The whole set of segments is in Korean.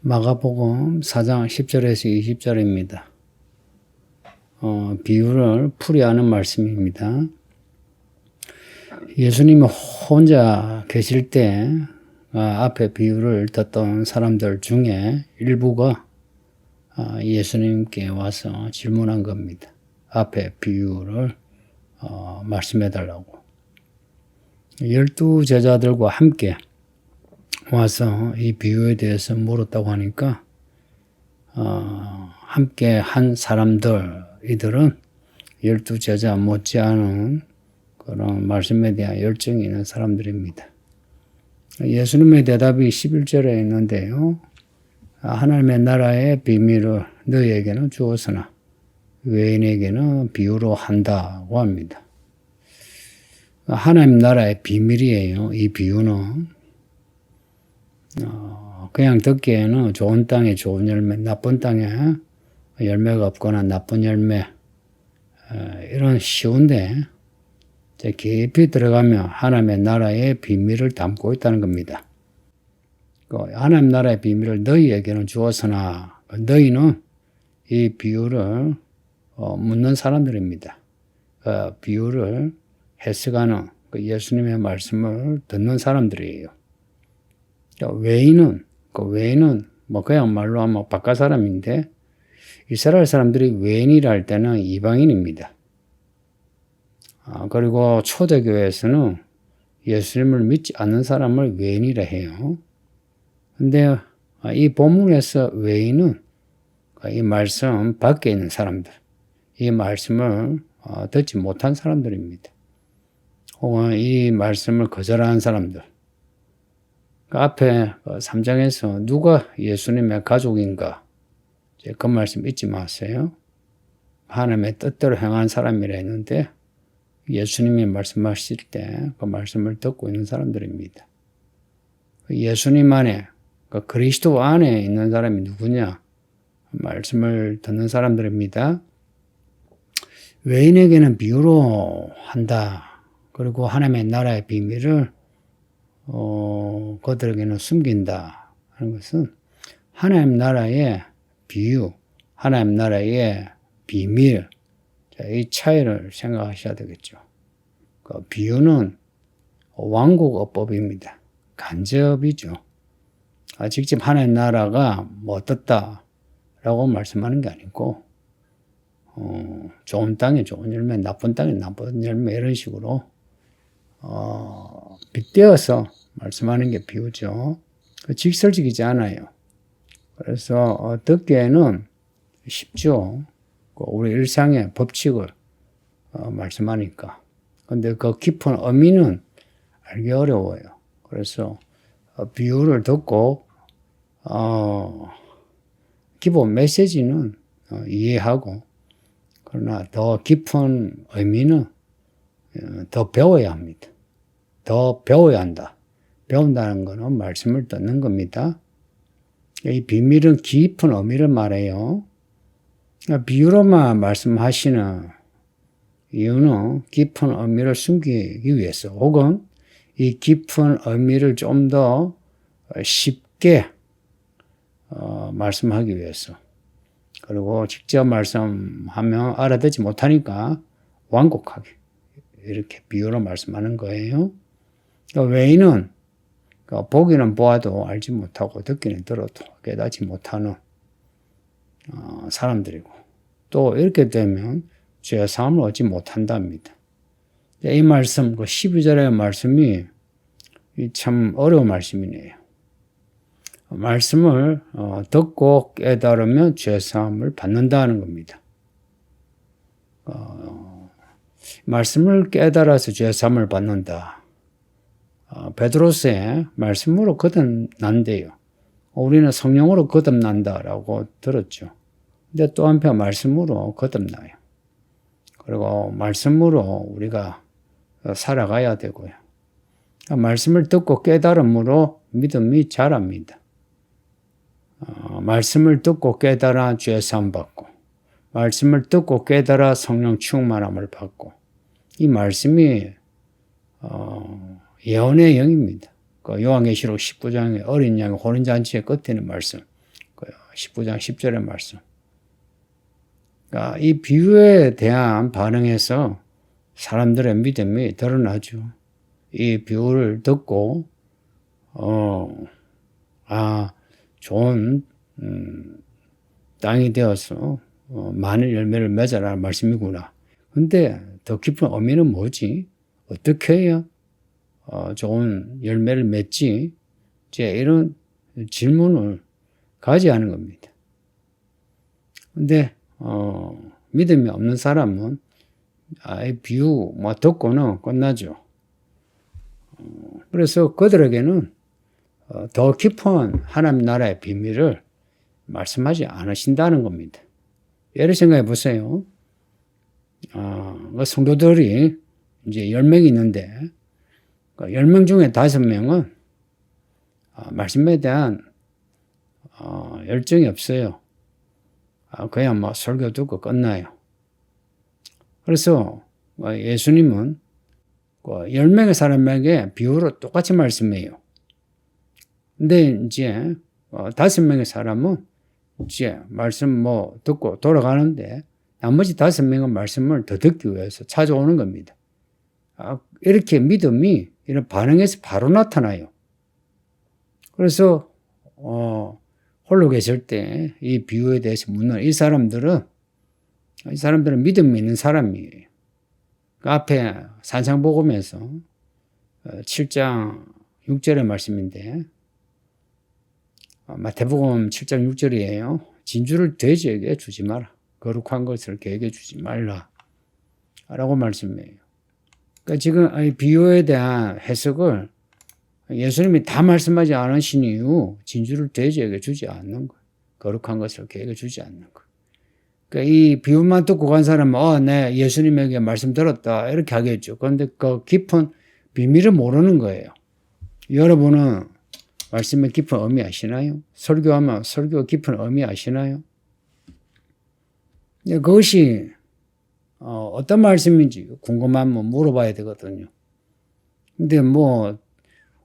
마가복음 4장 10절에서 20절입니다. 비유를 풀이하는 말씀입니다. 예수님이 혼자 계실 때 앞에 비유를 듣던 사람들 중에 일부가 예수님께 와서 질문한 겁니다. 앞에 비유를 말씀해 달라고. 12 제자들과 함께 와서 이 비유에 대해서 물었다고 하니까 함께 한 사람들, 이들은 12 제자 못지않은 그런 말씀에 대한 열정이 있는 사람들입니다. 예수님의 대답이 11절에 있는데요. 하나님의 나라의 비밀을 너희에게는 주었으나 외인에게는 비유로 한다고 합니다. 하나님 나라의 비밀이에요. 이 비유는 그냥 듣기에는 좋은 땅에 좋은 열매, 나쁜 땅에 열매가 없거나 나쁜 열매, 이런 쉬운데 깊이 들어가면 하나님의 나라의 비밀을 담고 있다는 겁니다. 하나님 나라의 비밀을 너희에게는 주었으나 너희는 이 비유를 묻는 사람들입니다. 비유를 해석하는 예수님의 말씀을 듣는 사람들이에요. 외인은 뭐 그냥 말로 하면 바깥 사람인데 이스라엘 사람들이 외인이라 할 때는 이방인입니다. 그리고 초대교회에서는 예수님을 믿지 않는 사람을 외인이라 해요. 근데 이 본문에서 외인은 이 말씀 밖에 있는 사람들, 이 말씀을 듣지 못한 사람들입니다. 혹은 이 말씀을 거절하는 사람들. 앞에 3장에서 누가 예수님의 가족인가? 그 말씀 잊지 마세요. 하나님의 뜻대로 행한 사람이라 했는데 예수님이 말씀하실 때 그 말씀을 듣고 있는 사람들입니다. 예수님 안에, 그리스도 안에 있는 사람이 누구냐? 말씀을 듣는 사람들입니다. 외인에게는 비유로 한다. 그리고 하나님의 나라의 비밀을 그들에게는 숨긴다 하는 것은 하나님 나라의 비유, 하나님 나라의 비밀, 이 차이를 생각하셔야 되겠죠. 그 비유는 왕국어법입니다. 간접이죠. 직접 하나님 나라가 뭐 어떻다라고 말씀하는 게 아니고 좋은 땅에 좋은 열매, 나쁜 땅에 나쁜 열매 이런 식으로 빗대어서 말씀하는 게 비유죠. 직설적이지 않아요. 그래서 듣기에는 쉽죠. 우리 일상의 법칙을 말씀하니까. 근데 그 깊은 의미는 알기 어려워요. 그래서 비유를 듣고 기본 메시지는 이해하고, 그러나 더 깊은 의미는 더 배워야 합니다. 더 배워야 한다. 배운다는 것은 말씀을 듣는 겁니다. 이 비밀은 깊은 의미를 말해요. 비유로만 말씀하시는 이유는 깊은 의미를 숨기기 위해서, 혹은 이 깊은 의미를 좀 더 쉽게 말씀하기 위해서, 그리고 직접 말씀하면 알아듣지 못하니까 완곡하게 이렇게 비유로 말씀하는 거예요. 외인은 보기는 보아도 알지 못하고 듣기는 들어도 깨닫지 못하는 사람들이고, 또 이렇게 되면 죄 사함을 얻지 못한답니다. 이 말씀, 12절의 말씀이 참 어려운 말씀이네요. 말씀을 듣고 깨달으면 죄 사함을 받는다는 겁니다. 말씀을 깨달아서 죄 사함을 받는다. 베드로스의 말씀으로 거듭난대요. 우리는 성령으로 거듭난다라고 들었죠. 근데 또 한편 말씀으로 거듭나요. 그리고 말씀으로 우리가 살아가야 되고요. 말씀을 듣고 깨달음으로 믿음이 자랍니다. 말씀을 듣고 깨달아 죄 사함 받고, 말씀을 듣고 깨달아 성령 충만함을 받고, 이 말씀이 예언의 영입니다. 요한계시록 19장의 어린 양의 혼인잔치의 끝에 있는 말씀, 19장 10절의 말씀. 그러니까 이 비유에 대한 반응에서 사람들의 믿음이 드러나죠. 이 비유를 듣고 좋은 땅이 되어서 많은 열매를 맺어라는 말씀이구나. 근데 더 깊은 의미는 뭐지? 어떻게 해야 좋은 열매를 맺지? 이제 이런 질문을 가져야 하는 겁니다. 근데 믿음이 없는 사람은 이 비유 듣고는 끝나죠. 그래서 그들에게는 더 깊은 하나님 나라의 비밀을 말씀하지 않으신다는 겁니다. 예를 생각해 보세요. 성도들이 이제 10명이 있는데 10명 중에 5명은 말씀에 대한 열정이 없어요. 그냥 설교 듣고 끝나요. 그래서 예수님은 10명의 사람에게 비유로 똑같이 말씀해요. 근데 이제 5명의 사람은 이제 말씀 듣고 돌아가는데 나머지 5명은 말씀을 더 듣기 위해서 찾아오는 겁니다. 이렇게 믿음이 이런 반응에서 바로 나타나요. 그래서 홀로 계실 때 이 비유에 대해서 묻는 이 사람들은 믿음이 있는 사람이에요. 그 앞에 산상복음에서 7장 6절의 말씀인데 마태복음 7장 6절이에요. 진주를 돼지에게 주지 마라. 거룩한 것을 개에게 주지 말라. 라고 말씀해요. 그러니까 지금 이 비유에 대한 해석을 예수님이 다 말씀하지 않으신 이유 진주를 돼지에게 주지 않는 거예요. 거룩한 것을 개에게 주지 않는 거예요. 그러니까 이 비유만 듣고 간 사람은 네, 예수님에게 말씀 들었다 이렇게 하겠죠. 그런데 그 깊은 비밀을 모르는 거예요. 여러분은 말씀의 깊은 의미 아시나요? 설교하면 설교 깊은 의미 아시나요? 그것이 어떤 말씀인지 궁금하면 물어봐야 되거든요. 근데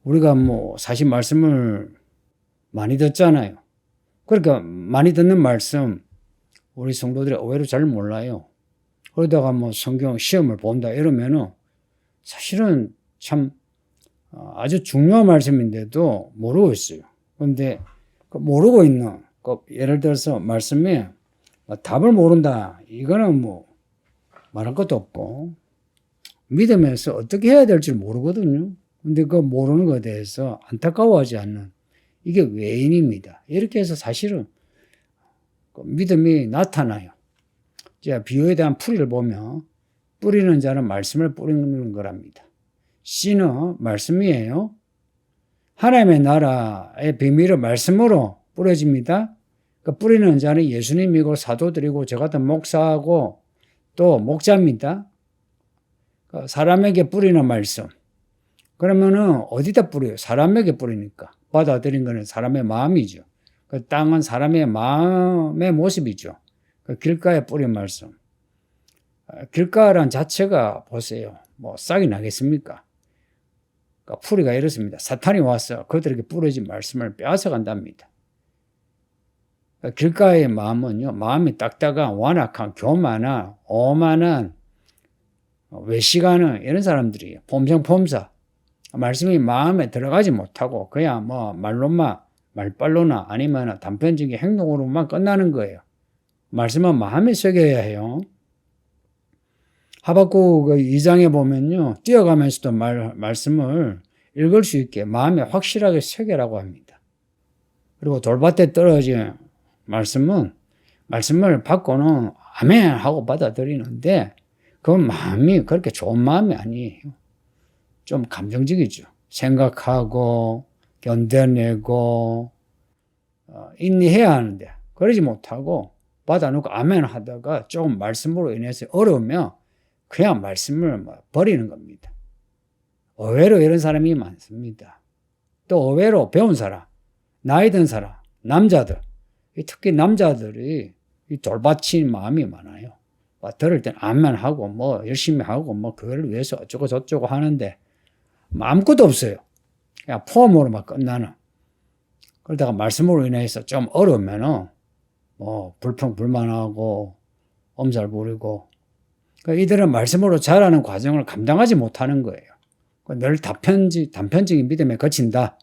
우리가 사실 말씀을 많이 듣잖아요. 그러니까 많이 듣는 말씀 우리 성도들이 의외로 잘 몰라요. 그러다가 성경 시험을 본다 이러면은 사실은 참 아주 중요한 말씀인데도 모르고 있어요. 그런데 모르고 있는 예를 들어서 말씀에 답을 모른다. 이거는 말할 것도 없고 믿음에서 어떻게 해야 될지 모르거든요. 근데 그 모르는 것에 대해서 안타까워하지 않는 이게 외인입니다. 이렇게 해서 사실은 믿음이 나타나요. 자, 비유에 대한 풀이를 보면 뿌리는 자는 말씀을 뿌리는 거랍니다. 씨는 말씀이에요. 하나님의 나라의 비밀을 말씀으로 뿌려집니다. 그 뿌리는 자는 예수님이고 사도들이고 저 같은 목사하고 또 목자입니다. 사람에게 뿌리는 말씀. 그러면은 어디다 뿌려요? 사람에게 뿌리니까. 받아들인 거는 사람의 마음이죠. 그 땅은 사람의 마음의 모습이죠. 그 길가에 뿌린 말씀. 길가란 자체가 보세요. 싹이 나겠습니까? 그러니까 풀이가 이렇습니다. 사탄이 와서 그들에게 뿌려진 말씀을 빼앗아 간답니다. 그러니까 길가의 마음은요, 마음이 딱딱한, 완악한, 교만한, 오만한, 외식하는 이런 사람들이에요. 폼생폼사. 말씀이 마음에 들어가지 못하고 그냥 말빨로나 아니면 단편적인 행동으로만 끝나는 거예요. 말씀은 마음에 새겨야 해요. 하박국 2장에 보면요, 뛰어가면서도 말씀을 읽을 수 있게 마음에 확실하게 새겨라고 합니다. 그리고 돌밭에 떨어진 말씀을 받고는 아멘 하고 받아들이는데 그 마음이 그렇게 좋은 마음이 아니에요. 좀 감정적이죠. 생각하고 견뎌내고 인내해야 하는데 그러지 못하고 받아놓고 아멘 하다가 조금 말씀으로 인해서 어려우면 그냥 말씀을 버리는 겁니다. 의외로 이런 사람이 많습니다. 또 의외로 배운 사람, 나이 든 사람, 남자들, 특히 남자들이 이 돌밭인 마음이 많아요. 들을 땐 아멘 하고 열심히 하고 그걸 위해서 어쩌고 저쩌고 하는데 아무것도 없어요. 그냥 폼으로만 끝나는. 그러다가 말씀으로 인해서 좀 어려우면은 뭐 불평불만하고 엄살 부리고, 그러니까 이들은 말씀으로 자라는 과정을 감당하지 못하는 거예요. 늘 단편적인 믿음에 그친다.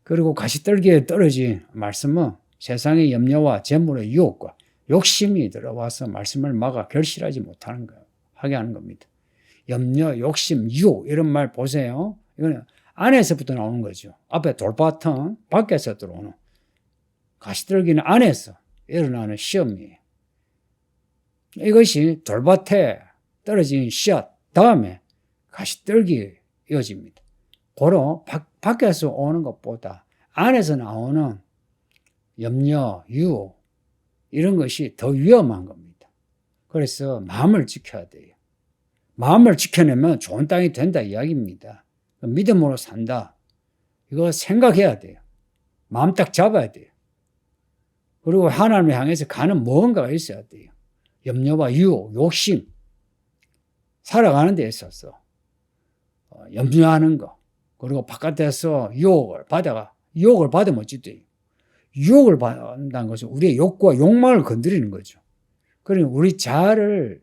그리고 가시떨기에 떨어진 말씀은 세상의 염려와 재물의 유혹과 욕심이 들어와서 말씀을 막아 결실하지 못하는 거예요. 하게 하는 겁니다. 염려, 욕심, 유혹 이런 말 보세요. 이거는 안에서부터 나오는 거죠. 앞에 돌밭은 밖에서 들어오는, 가시떨기는 안에서 일어나는 시험이에요. 이것이 돌밭에 떨어진 씨앗 다음에 가시떨기에 이어집니다. 고로 밖에서 오는 것보다 안에서 나오는 염려, 유혹 이런 것이 더 위험한 겁니다. 그래서 마음을 지켜야 돼요. 마음을 지켜내면 좋은 땅이 된다 이야기입니다. 믿음으로 산다. 이거 생각해야 돼요. 마음 딱 잡아야 돼요. 그리고 하나님을 향해서 가는 무언가가 있어야 돼요. 염려와 유혹, 욕심. 살아가는 데 있어서 염려하는 거. 그리고 바깥에서 유혹을 받으면 어찌돼요? 유혹을 받는다는 것은 우리의 욕구와 욕망을 건드리는 거죠. 그러니 우리 자아를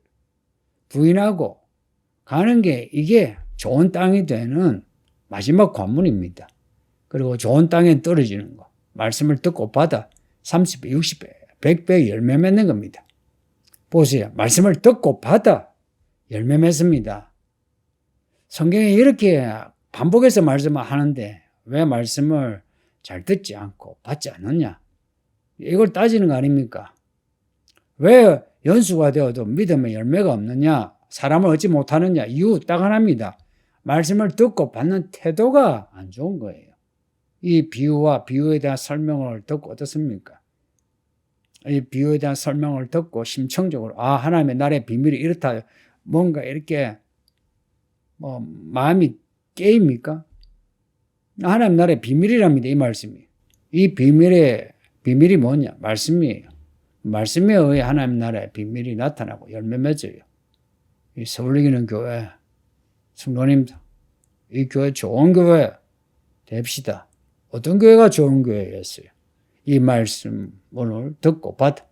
부인하고 가는 게 이게 좋은 땅이 되는 마지막 관문입니다. 그리고 좋은 땅에 떨어지는 거. 말씀을 듣고 받아 30배, 60배, 100배 열매 맺는 겁니다. 보세요. 말씀을 듣고 받아 열매 맺습니다. 성경에 이렇게 반복해서 말씀을 하는데 왜 말씀을 잘 듣지 않고 받지 않느냐? 이걸 따지는 거 아닙니까? 왜 연수가 되어도 믿음의 열매가 없느냐? 사람을 얻지 못하느냐? 이유 딱 하나입니다. 말씀을 듣고 받는 태도가 안 좋은 거예요. 이 비유와 비유에 대한 설명을 듣고 어떻습니까? 이 비유에 대한 설명을 듣고 심층적으로 하나님의 나라의 비밀이 이렇다, 뭔가 이렇게 마음이 깨입니까? 하나님 나라의 비밀이랍니다. 이 말씀이. 이 비밀이 뭐냐? 말씀이에요. 말씀에 의해 하나님 나라의 비밀이 나타나고 열매 맺어요. 이 서울이기는 교회 성도님, 이 교회 좋은 교회 됩시다. 어떤 교회가 좋은 교회였어요? 이 말씀 오늘 듣고 받아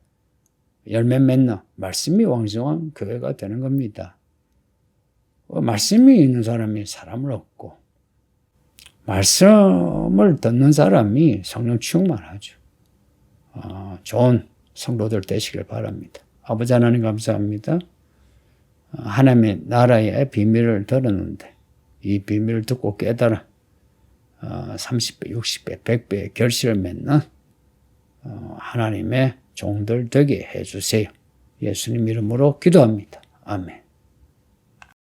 열매 맺는 말씀이 왕성한 교회가 되는 겁니다. 말씀이 있는 사람이 사람을 얻고 말씀을 듣는 사람이 성령 충만하죠. 좋은 성도들 되시길 바랍니다. 아버지 하나님 감사합니다. 하나님의 나라의 비밀을 들었는데 이 비밀을 듣고 깨달아 30배, 60배, 100배의 결실을 맺는 하나님의 종들 되게 해주세요. 예수님 이름으로 기도합니다. 아멘.